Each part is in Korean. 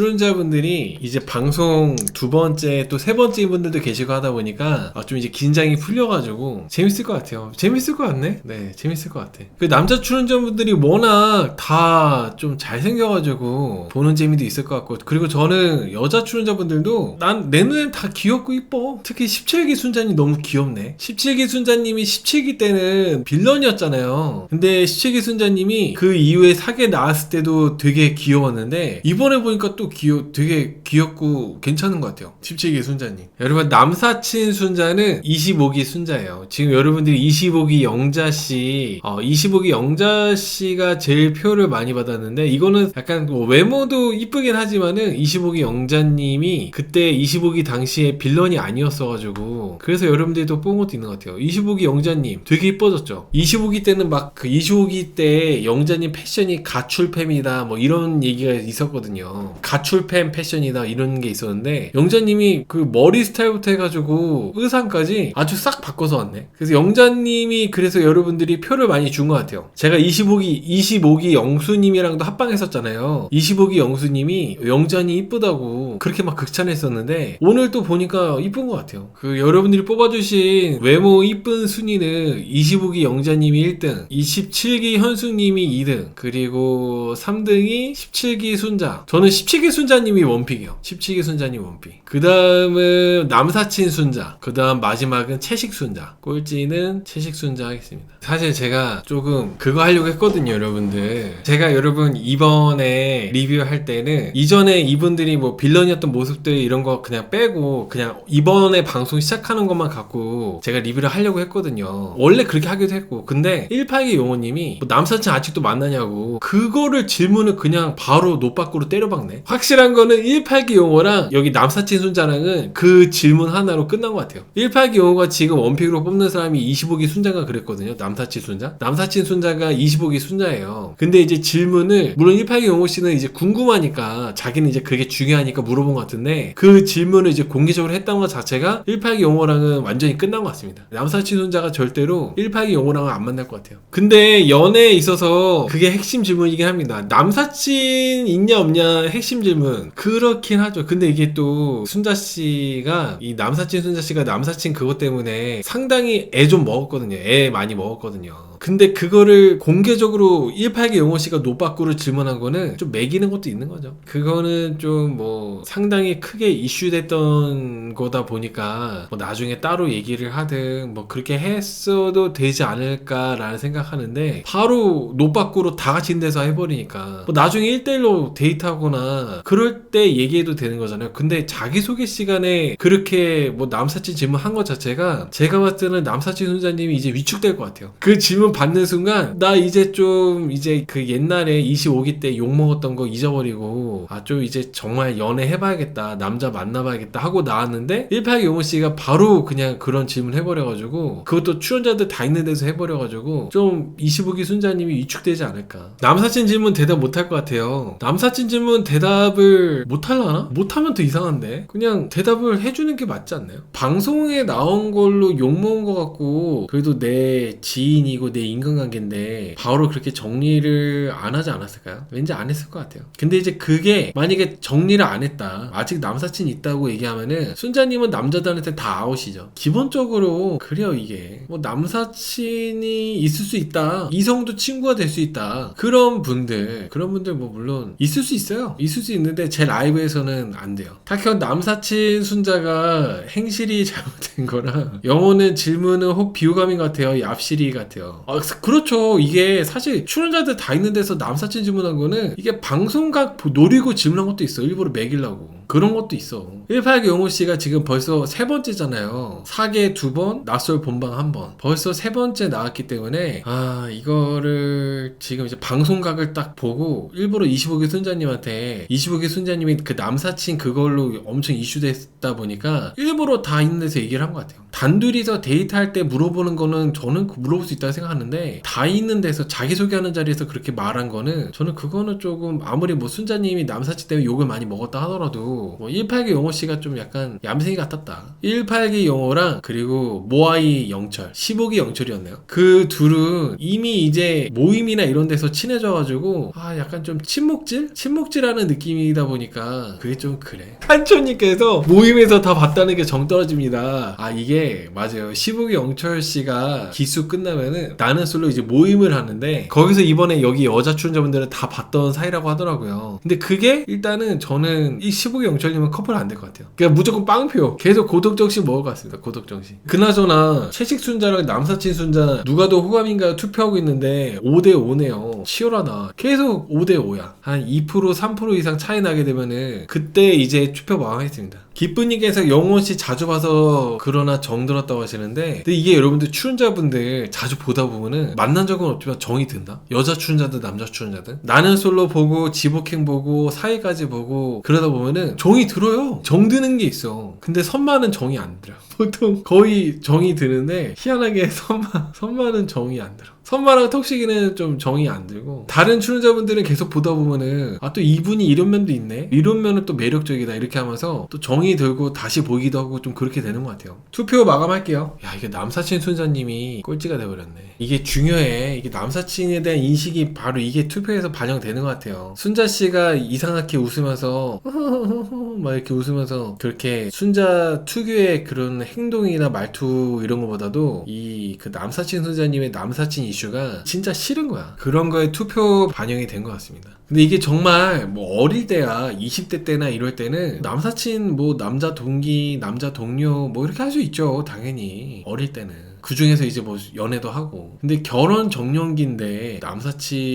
출연자분들이 이제 방송 두 번째 또 세 번째인 분들도 계시고 하다 보니까 좀 이제 긴장이 풀려가지고 재밌을 것 같아요. 재밌을 것 같네. 네, 재밌을 것 같아. 그 남자 출연자분들이 워낙 다 좀 잘생겨가지고 보는 재미도 있을 것 같고, 그리고 저는 여자 출연자분들도 난 내 눈엔 다 귀엽고 이뻐. 특히 17기 순자님 너무 귀엽네. 17기 순자님이 17기 때는 빌런이었잖아요. 근데 17기 순자님이 그 이후에 사계 나왔을 때도 되게 귀여웠는데 이번에 보니까 또 되게 귀엽고 괜찮은 것 같아요. 17기 순자님. 여러분, 남사친 순자는 25기 순자예요. 지금 여러분들이 25기 영자씨 25기 영자씨가 제일 표를 많이 받았는데, 이거는 약간 뭐 외모도 이쁘긴 하지만은 25기 영자님이 그때 25기 당시에 빌런이 아니었어가지고 그래서 여러분들도 뽕 것도 있는 것 같아요. 25기 영자님 되게 이뻐졌죠. 25기 때는 막 그 25기 때 영자님 패션이 가출팸이다 뭐 이런 얘기가 있었거든요. 가출팸 패션이다 이런 게 있었는데, 영자님이 그 머리 스타일부터 해가지고 의상까지 아주 싹 바꿔서 왔네. 그래서 영자님이 그래서 여러분들이 표를 많이 준 것 같아요. 제가 25기 영수님이랑도 합방했었잖아요. 25기 영수님이 영자님 이쁘다고 그렇게 막 극찬했었는데 오늘 또 보니까 이쁜 것 같아요. 그 여러분들이 뽑아주신 외모 이쁜 순위는 25기 영자님이 1등, 27기 현숙님이 2등, 그리고 3등이 17기 순자. 저는 17기 순자님이 원픽이요. 17기 순자님 원픽. 그 다음은 남사친 순자. 그 다음 마지막은 채식 순자. 꼴찌는 채식 순자 하겠습니다. 사실 제가 조금 그거 하려고 했거든요, 여러분들. 제가 여러분 이번에 리뷰할 때는 이전에 이분들이 뭐 빌런이었던 모습들 이런 거 그냥 빼고 그냥 이번에 방송 시작하는 것만 갖고 제가 리뷰를 하려고 했거든요. 원래 그렇게 하기도 했고, 근데 18기 용호님이 뭐 남사친 아직도 만나냐고 그거를 질문을 그냥 바로 노빠꾸로 때려박네. 확실한 거는 18기 용호랑 여기 남사친 순자랑은 그 질문 하나로 끝난 것 같아요. 18기 용호가 지금 원픽으로 뽑는 사람이 25기 순자가 그랬거든요. 남사친 순자? 남사친 순자가 25기 순자예요. 근데 이제 질문을, 물론 18기 용호 씨는 이제 궁금하니까 자기는 이제 그게 중요하니까 물어본 것 같은데, 그 질문을 이제 공개적으로 했던 것 자체가 18기 용호랑은 완전히 끝난 것 같습니다. 남사친 순자가 절대로 18기 용호랑은 안 만날 것 같아요. 근데 연애에 있어서 그게 핵심 질문이긴 합니다. 남사친 있냐 없냐 핵심 질문 그렇긴 하죠. 근데 이게 또 순자씨가, 이 남사친 순자씨가 남사친 그것 때문에 상당히 애 좀 먹었거든요. 애 많이 먹었거든요. 근데 그거를 공개적으로 18기 용호씨가 노빠꾸로 질문한 거는 좀 매기는 것도 있는 거죠. 그거는 좀 뭐 상당히 크게 이슈됐던 거다 보니까 뭐 나중에 따로 얘기를 하든 뭐 그렇게 했어도 되지 않을까라는 생각하는데, 바로 노빠꾸로 다 같이 있는 데서 해버리니까 뭐 나중에 1대1로 데이트하거나 그럴 때 얘기해도 되는 거잖아요. 근데 자기소개 시간에 그렇게 뭐 남사친 질문한 것 자체가 제가 봤을 때는 남사친 순자님이 이제 위축될 것 같아요. 그 질문 받는 순간 나 이제 좀 이제 그 옛날에 25기 때 욕먹었던 거 잊어버리고 좀 이제 정말 연애 해봐야겠다, 남자 만나봐야겠다 하고 나왔는데 18기 용호씨가 바로 그냥 그런 질문 해버려가지고, 그것도 출연자들 다 있는 데서 해버려가지고 좀 25기 순자님이 위축되지 않을까. 남사친 질문 대답 못할 것 같아요. 남사친 질문 대답을 못하려나? 못하면 더 이상한데 그냥 대답을 해주는 게 맞지 않나요? 방송에 나온 걸로 욕먹은 것 같고 그래도 내 지인이고 내 인간관계인데 바로 그렇게 정리를 안 하지 않았을까요? 왠지 안 했을 것 같아요. 근데 이제 그게 만약에 정리를 안 했다, 아직 남사친 있다고 얘기하면은 순자님은 남자들한테 다 아웃이죠. 기본적으로 그래요. 이게 뭐 남사친이 있을 수 있다, 이성도 친구가 될 수 있다, 그런 분들 뭐 물론 있을 수 있어요. 있을 수 있는데 제 라이브에서는 안 돼요. 타키언 남사친 순자가 행실이 잘못된 거라 영어는 질문은 혹 비호감인 것 같아요. 이 앞시리 같아요. 그렇죠. 이게 사실 출연자들 다 있는 데서 남사친 질문한 거는 이게 방송각 노리고 질문한 것도 있어. 일부러 매기려고. 그런 것도 있어. 18기 용호씨가 지금 벌써 세 번째잖아요. 사계 2번, 낯설 본방 1번. 벌써 세 번째 나왔기 때문에 이거를 지금 이제 방송각을 딱 보고 일부러 25기 순자님한테, 25기 순자님이 그 남사친 그걸로 엄청 이슈됐다 보니까 일부러 다 있는 데서 얘기를 한 것 같아요. 단둘이서 데이트할 때 물어보는 거는 저는 물어볼 수 있다고 생각하는데, 다 있는 데서 자기소개하는 자리에서 그렇게 말한 거는 저는 그거는 조금, 아무리 뭐 순자님이 남사친 때문에 욕을 많이 먹었다 하더라도 뭐 18기 용호 씨가 좀 약간 얌생이 같았다. 18기 영호랑 그리고 모아이 영철, 15기 영철이었네요. 그 둘은 이미 이제 모임이나 이런 데서 친해져가지고 약간 좀 친목질하는 느낌이다 보니까 그게 좀 그래. 한초님께서 모임에서 다 봤다는 게 정 떨어집니다. 이게 맞아요. 15기 영철 씨가 기수 끝나면은 나는 솔로 이제 모임을 하는데 거기서 이번에 여기 여자 출연자분들은 다 봤던 사이라고 하더라고요. 근데 그게 일단은 저는 이 15기 영철님은 커플 안 될 것 같아요. 그냥 무조건 빵표. 계속 고덕정신 먹을 것 같습니다. 고덕정신. 그나저나 채식 순자랑 남사친 순자 누가 더 호감인가 투표하고 있는데 5대5네요. 치열하다. 계속 5대5야. 한 2% 3% 이상 차이 나게 되면은 그때 이제 투표 마감했습니다. 기쁜님께서 영호씨 자주 봐서 그러나 정 들었다고 하시는데 근데 이게 여러분들 출연자분들 자주 보다 보면은 만난 적은 없지만 정이 든다? 여자 출연자든 남자 출연자든 나는 솔로 보고 지복행 보고 사이까지 보고 그러다 보면은 정이 들어요. 정 드는 게 있어. 근데 선마는 정이 안 들어. 보통 거의 정이 드는데 희한하게 선마는 정이 안 들어. 선마랑 턱시기는 좀 정이 안 들고 다른 출연자분들은 계속 보다 보면은 또 이분이 이런 면도 있네, 이런 면은 또 매력적이다 이렇게 하면서 또 정이 들고 다시 보기도 하고 좀 그렇게 되는 것 같아요. 투표 마감할게요. 이게 남사친 순자님이 꼴찌가 돼버렸네. 이게 중요해. 이게 남사친에 대한 인식이 바로 이게 투표에서 반영되는 것 같아요. 순자씨가 이상하게 웃으면서 막 이렇게 웃으면서 그렇게 순자 특유의 그런 행동이나 말투 이런 것보다도 이 그 남사친 순자님의 남사친 이슈가 진짜 싫은 거야. 그런 거에 투표 반영이 된 것 같습니다. 근데 이게 정말 뭐 어릴 때야 20대 때나 이럴 때는 남사친 뭐 남자 동기 남자 동료 뭐 이렇게 할 수 있죠. 당연히 어릴 때는. 그 중에서 이제 뭐 연애도 하고. 근데 결혼 정년기인데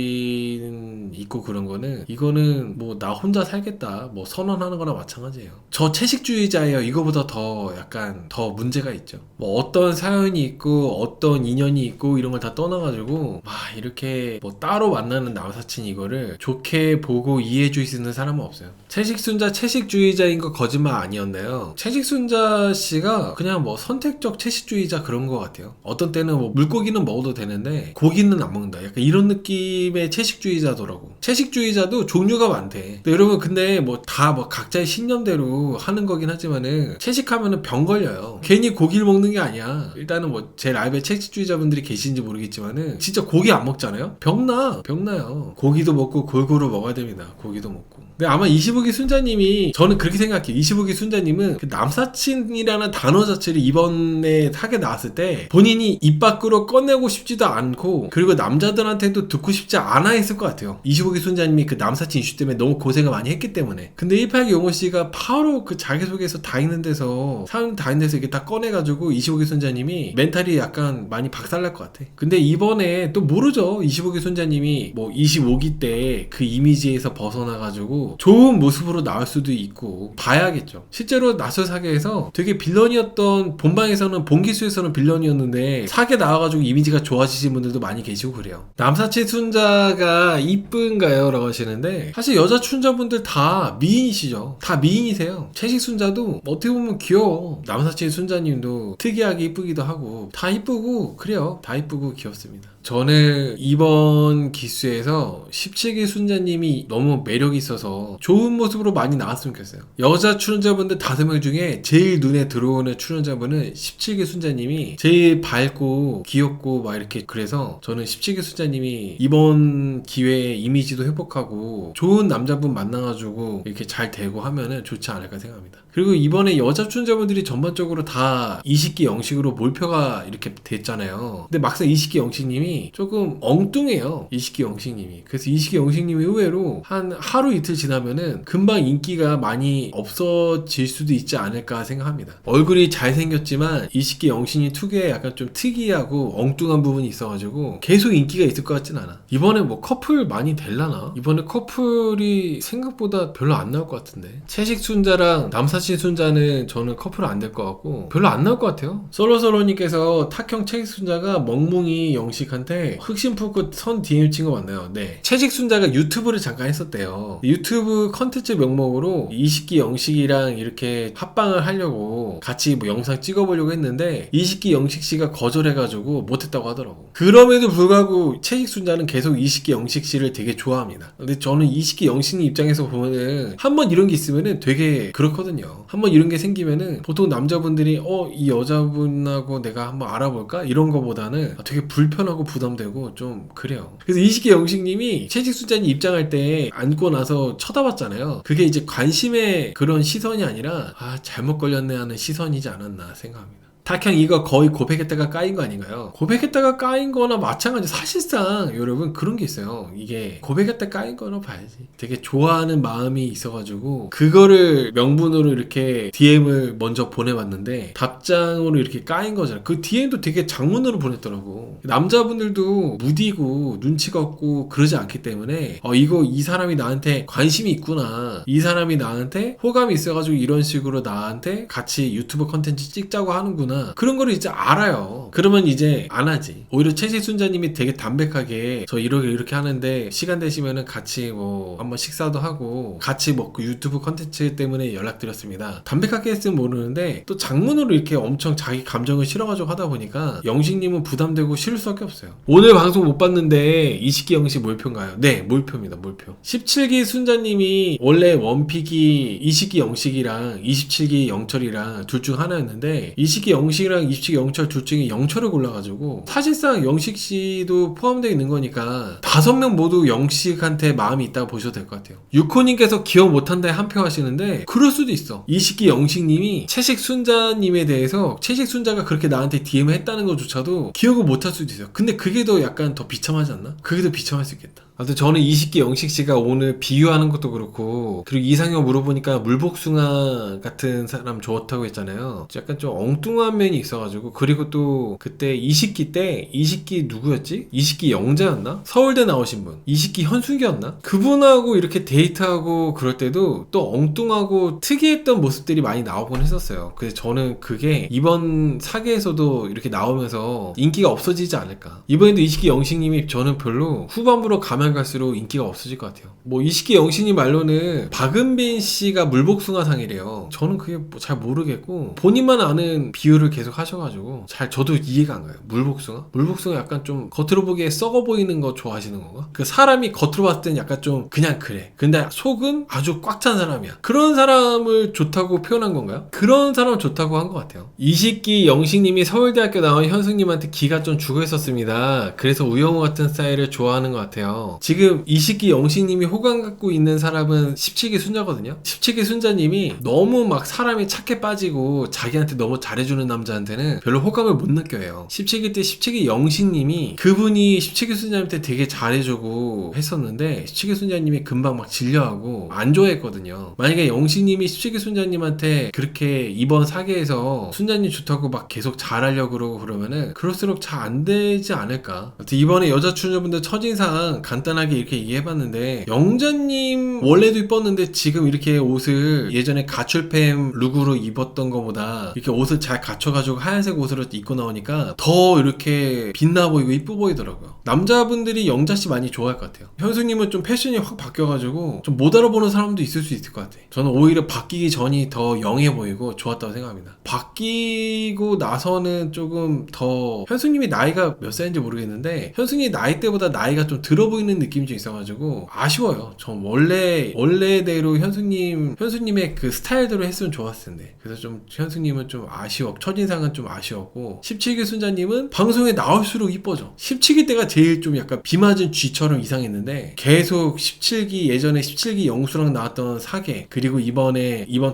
남사친 있고 그런 거는 이거는 뭐 나 혼자 살겠다 뭐 선언하는 거나 마찬가지예요. 저 채식주의자예요. 이거보다 더 약간 더 문제가 있죠. 뭐 어떤 사연이 있고 어떤 인연이 있고 이런 걸 다 떠나가지고 막 이렇게 뭐 따로 만나는 남사친 이거를 좋게 보고 이해해 줄 수 있는 사람은 없어요. 채식순자 채식주의자인 거 거짓말 아니었나요? 채식순자 씨가 그냥 뭐 선택적 채식주의자 그런 거 같아요. 어떤 때는 뭐 물고기는 먹어도 되는데 고기는 안 먹는다. 약간 이런 느낌의 채식주의자더라고. 채식주의자도 종류가 많대. 근데 뭐 다 뭐 각자의 신념대로 하는 거긴 하지만은 채식하면은 병 걸려요. 괜히 고기를 먹는 게 아니야. 일단은 뭐 제 라이브에 채식주의자분들이 계신지 모르겠지만은 진짜 고기 안 먹잖아요? 병나요. 고기도 먹고 골고루 먹어야 됩니다. 고기도 먹고. 근데 아마 25기 순자님이 저는 그렇게 생각해요. 25기 순자님은 그 남사친이라는 단어 자체를 이번에 타게 나왔을 때 본인이 입 밖으로 꺼내고 싶지도 않고 그리고 남자들한테도 듣고 싶지 않아 했을 것 같아요. 25기 순자님이 그 남사친 이슈 때문에 너무 고생을 많이 했기 때문에. 근데 18기 용호씨가 바로 그 자기소개서 다 있는 데서 사연 다 있는 데서 이렇게 딱 꺼내가지고 25기 순자님이 멘탈이 약간 많이 박살날 것 같아. 근데 이번에 또 모르죠. 25기 순자님이 뭐 25기 때 그 이미지에서 벗어나가지고 좋은 모습으로 나올 수도 있고 봐야겠죠. 실제로 나설 사계에서 되게 빌런이었던 본방에서는 본기수에서는 빌런이었는데 사계 나와가지고 이미지가 좋아지신 분들도 많이 계시고 그래요. 남사친 순자가 이쁜가요? 라고 하시는데 사실 여자 춘자분들 다 미인이시죠. 다 미인이세요. 채식 순자도 어떻게 보면 귀여워. 남사친 순자님도 특이하게 이쁘기도 하고 다 이쁘고 그래요. 다 이쁘고 귀엽습니다. 저는 이번 기수에서 17기 순자님이 너무 매력이 있어서 좋은 모습으로 많이 나왔으면 좋겠어요. 여자 출연자분들 5명 중에 제일 눈에 들어오는 출연자분은 17기 순자님이 제일 밝고 귀엽고 막 이렇게 그래서 저는 17기 순자님이 이번 기회에 이미지도 회복하고 좋은 남자분 만나가지고 이렇게 잘 되고 하면은 좋지 않을까 생각합니다. 그리고 이번에 여자 출연자분들이 전반적으로 다 20기 영식으로 몰표가 이렇게 됐잖아요. 근데 막상 20기 영식님이 조금 엉뚱해요. 20기 영식님이. 그래서 20기 영식님이 의외로 한 하루 이틀 지나면은 금방 인기가 많이 없어질 수도 있지 않을까 생각합니다. 얼굴이 잘생겼지만 20기 영식님 특유의 약간 좀 특이하고 엉뚱한 부분이 있어가지고 계속 인기가 있을 것 같진 않아. 이번에 뭐 커플 많이 될라나? 이번에 커플이 생각보다 별로 안 나올 것 같은데. 채식 순자랑 남사친 순자는 저는 커플 안 될 것 같고 별로 안 나올 것 같아요. 솔로솔로님께서 탁형 채식 순자가 멍뭉이 영식한테 영식님한테 흑심 품고 선 DM 친 거 맞나요? 네. 채식순자가 유튜브를 잠깐 했었대요. 유튜브 컨텐츠 명목으로 이식기 영식이랑 이렇게 합방을 하려고 같이 뭐 영상 찍어보려고 했는데 이식기 영식씨가 거절해가지고 못했다고 하더라고. 그럼에도 불구하고 채식순자는 계속 이식기 영식씨를 되게 좋아합니다. 근데 저는 이식기 영식님 입장에서 보면은 한번 이런 게 있으면은 되게 그렇거든요. 한번 이런 게 생기면은 보통 남자분들이 이 여자분하고 내가 한번 알아볼까? 이런 거보다는 되게 불편하고 부담되고 좀 그래요. 그래서 이식기 영식님이 채식순자님 입장할 때 앉고 나서 쳐다봤잖아요. 그게 이제 관심의 그런 시선이 아니라 잘못 걸렸네 하는 시선이지 않았나 생각합니다. 탁형 이거 거의 고백했다가 까인 거 아닌가요? 고백했다가 까인 거나 마찬가지. 사실상 여러분 그런 게 있어요. 이게 고백했다 까인 거나 봐야지. 되게 좋아하는 마음이 있어가지고 그거를 명분으로 이렇게 DM을 먼저 보내봤는데 답장으로 이렇게 까인 거잖아. 그 DM도 되게 장문으로 보냈더라고. 남자분들도 무디고 눈치가 없고 그러지 않기 때문에 이 사람이 나한테 관심이 있구나, 이 사람이 나한테 호감이 있어가지고 이런 식으로 나한테 같이 유튜브 컨텐츠 찍자고 하는구나, 그런 거를 이제 알아요. 그러면 이제 안 하지. 오히려 채식순자님이 되게 담백하게 저 이렇게 하는데 시간 되시면은 같이 뭐 한번 식사도 하고 같이 먹고 유튜브 컨텐츠 때문에 연락드렸습니다. 담백하게 했으면 모르는데 또 장문으로 이렇게 엄청 자기 감정을 실어가지고 하다 보니까 영식님은 부담되고 싫을 수밖에 없어요. 오늘 방송 못 봤는데 이식기 영식 몰표인가요? 네, 몰표입니다. 몰표. 17기 순자님이 원래 원픽이 이식기 영식이랑 27기 영철이랑 둘 중 하나였는데 이식기 영식이랑 27기 영철 둘 중에 영철을 골라가지고 사실상 영식씨도 포함되어 있는 거니까 5명 모두 영식한테 마음이 있다고 보셔도 될 것 같아요. 유코님께서 기억 못한다에 한 표 하시는데 그럴 수도 있어. 이식기 영식님이 채식순자님에 대해서 채식순자가 그렇게 나한테 DM을 했다는 것조차도 기억을 못할 수도 있어요. 근데 그게 더 약간 더 비참하지 않나? 그게 더 비참할 수 있겠다. 아무튼 저는 이식기 영식씨가 오늘 비유하는 것도 그렇고, 그리고 이상형 물어보니까 물복숭아 같은 사람 좋다고 했잖아요. 약간 좀 엉뚱한 면이 있어가지고. 그리고 또 그때 이식기 때 이식기 누구였지? 이식기 영자였나? 서울대 나오신 분 이식기 현숙이었나? 그분하고 이렇게 데이트하고 그럴 때도 또 엉뚱하고 특이했던 모습들이 많이 나오곤 했었어요. 그래서 저는 그게 이번 사계에서도 이렇게 나오면서 인기가 없어지지 않을까. 이번에도 이식기 영식님이 저는 별로 후반부로 가면 갈수록 인기가 없어질 것 같아요. 뭐 이식기 영식님 말로는 박은빈 씨가 물복숭아상이래요. 저는 그게 뭐 잘 모르겠고 본인만 아는 비유를 계속 하셔가지고 잘 저도 이해가 안 가요. 물복숭아? 물복숭아 약간 좀 겉으로 보기에 썩어 보이는 거 좋아하시는 건가? 그 사람이 겉으로 봤을 땐 약간 좀 그냥 그래. 근데 속은 아주 꽉 찬 사람이야. 그런 사람을 좋다고 표현한 건가요? 그런 사람 좋다고 한 것 같아요. 이식기 영식님이 서울대학교 나온 현숙님한테 기가 좀 죽어 있었습니다. 그래서 우영우 같은 스타일을 좋아하는 것 같아요. 지금 이식기 영식님이 호감 갖고 있는 사람은 17기 순자거든요. 17기 순자님이 너무 막 사람이 착해 빠지고 자기한테 너무 잘해주는 남자한테는 별로 호감을 못 느껴요. 17기 때 17기 영식님이 그분이 17기 순자님한테 되게 잘해주고 했었는데 17기 순자님이 금방 막 질려하고 안 좋아했거든요. 만약에 영식님이 17기 순자님한테 그렇게 이번 사계에서 순자님 좋다고 막 계속 잘하려고 그러고 그러면은 그럴수록 잘 안 되지 않을까. 이번에 여자 출연자분들 첫인상 간단하게 이렇게 얘기해봤는데 영자님 원래도 이뻤는데 지금 이렇게 옷을 예전에 가출팸 룩으로 입었던 것보다 이렇게 옷을 잘 갖춰가지고 하얀색 옷으로 입고 나오니까 더 이렇게 빛나 보이고 이뻐 보이더라고요. 남자분들이 영자씨 많이 좋아할 것 같아요. 현수님은 좀 패션이 확 바뀌어가지고 좀 못 알아보는 사람도 있을 수 있을 것 같아요. 저는 오히려 바뀌기 전이 더 영해 보이고 좋았다고 생각합니다. 바뀌고 나서는 조금 더 현수님이 나이가 몇 살인지 모르겠는데 현수님 나이 때보다 나이가 좀 들어 보이는 느낌이 좀 있어가지고 아쉬워요. 전 원래대로 현수님의 그 스타일대로 했으면 좋았을 텐데. 그래서 좀 현수님은 좀 아쉬워. 첫인상은 좀 아쉬웠고 17기 순자님은 방송에 나올수록 이뻐져. 17기 때가 제일 좀 약간 비 맞은 쥐처럼 이상했는데 계속 17기 예전에 17기 영수랑 나왔던 사계 그리고 이번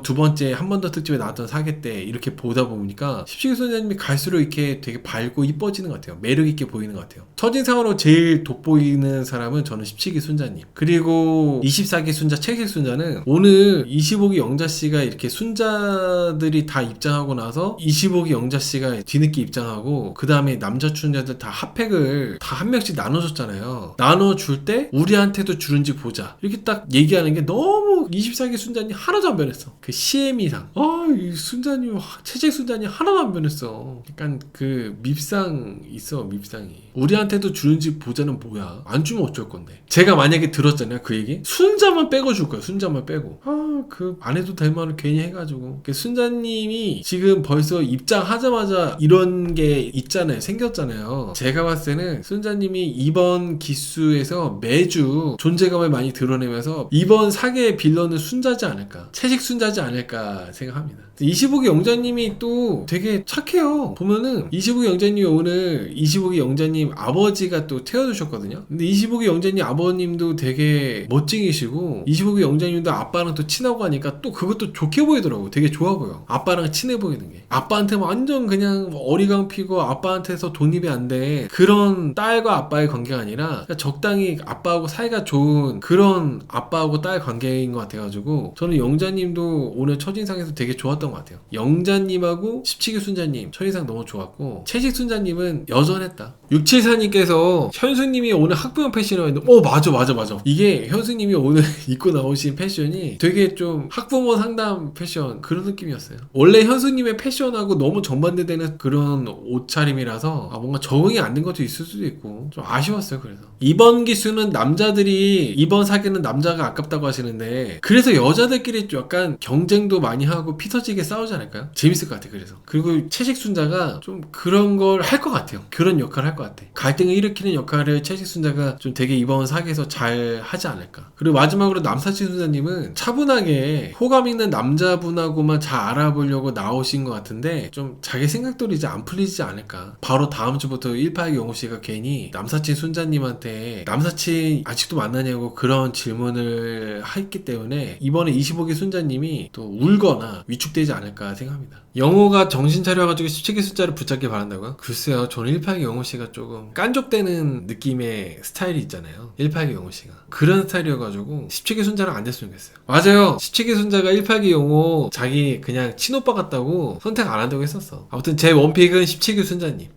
두 번째 한 번 더 특집에 나왔던 사계 때 이렇게 보다 보니까 17기 순자님이 갈수록 이렇게 되게 밝고 이뻐지는 것 같아요. 매력 있게 보이는 것 같아요. 첫인상으로 제일 돋보이는 사람은 저는 17기 순자님. 그리고 24기 순자 채식 순자는 오늘 25기 영자씨가 이렇게 순자들이 다 입장하고 나서 25기 영자씨가 뒤늦게 입장하고 그 다음에 남자 출연자들 다 핫팩을 다 한 명씩 나눠줬잖아요. 나눠줄 때 우리한테도 주는지 보자 이렇게 딱 얘기하는 게 너무 24기 순자님 하나도 안 변했어. 그 CM이상 이 순자님 채식 순자님 하나도 안 변했어. 약간 그 밉상 있어. 밉상이. 우리한테도 주는지 보자는 뭐야. 안 주면 어쩔 건데. 제가 만약에 들었잖아요 그 얘기. 순자만 빼고 줄 거야. 순자만 빼고. 그 안 해도 될 말을 괜히 해가지고. 순자님이 지금 벌써 입장하자마자 이런 게 있잖아요. 생겼잖아요. 제가 봤을 때는 순자님이 이번 기수에서 매주 존재감을 많이 드러내면서 이번 사계의 빌런은 순자지 않을까. 채식 순자지 않을까 생각합니다. 25기 영자님이 또 되게 착해요. 보면은 25기 영자님이 오늘 25기 영자님 아버지가 또 태어나셨거든요. 근데 25기 영자님 아버님도 되게 멋쟁이시고 25기 영자님도 아빠랑 또 친하고 하니까 또 그것도 좋게 보이더라고. 되게 좋아 보여. 아빠랑 친해 보이는 게. 아빠한테 완전 그냥 어리광 피고 아빠한테서 독립이 안 돼. 그런 딸과 아빠의 관계가 아니라 적당히 아빠하고 사이가 좋은 그런 아빠하고 딸 관계인 것 같아가지고 저는 영자님도 오늘 첫인상에서 되게 좋았던 것 같아요. 영자님하고 17기 순자님 첫인상 너무 좋았고 채식 순자님은 여전했다. 674님께서 현수님이 오늘 학부형 패션을 했는데 맞아 이게 현수님이 오늘 입고 나오신 패션이 되게 좀 학부모 상담 패션 그런 느낌이었어요. 원래 현수님의 패션하고 너무 정반대되는 그런 옷차림이라서 뭔가 적응이 안 된 것도 있을 수도 있고 좀 아쉬웠어요. 그래서 이번 기수는 남자들이 이번 사기는 남자가 아깝다고 하시는데 그래서 여자들끼리 좀 약간 경쟁도 많이 하고 피 터지게 싸우지 않을까요? 재밌을 것 같아요. 그래서 그리고 채식 순자가 좀 그런 걸 할 것 같아요. 그런 역할을 할 것 같아. 갈등을 일으키는 역할을 채식 순자가 좀 되게 이번 사기에서 잘 하지 않을까. 그리고 마지막으로 남사친 순자님은 차분하게 호감 있는 남자분하고만 잘 알아보려고 나오신 것 같은데 좀 자기 생각대로 이제 안 풀리지 않을까. 바로 다음 주부터 1파기 영호씨가 괜히 남사친 순자님한테 남사친 아직도 만나냐고 그런 질문을 했기 때문에 이번에 25기 순자님이 또 울거나 위축되지 않을까 생각합니다. 영호가 정신 차려가지고 17기 숫자를 붙잡길 바란다고요? 글쎄요. 저는 1파기 영호씨가 조금 깐족되는 느낌의 스타일이 있잖아요. 1파기 영호씨가 그런 스타일이어가지고 17기 순자랑 안 됐으면 좋겠어요. 맞아요. 17기 순자가 1파기 영호 자기 그냥 친오빠 같다고 선택 안 한다고 했었어. 아무튼 제 원픽은 17기 순자님.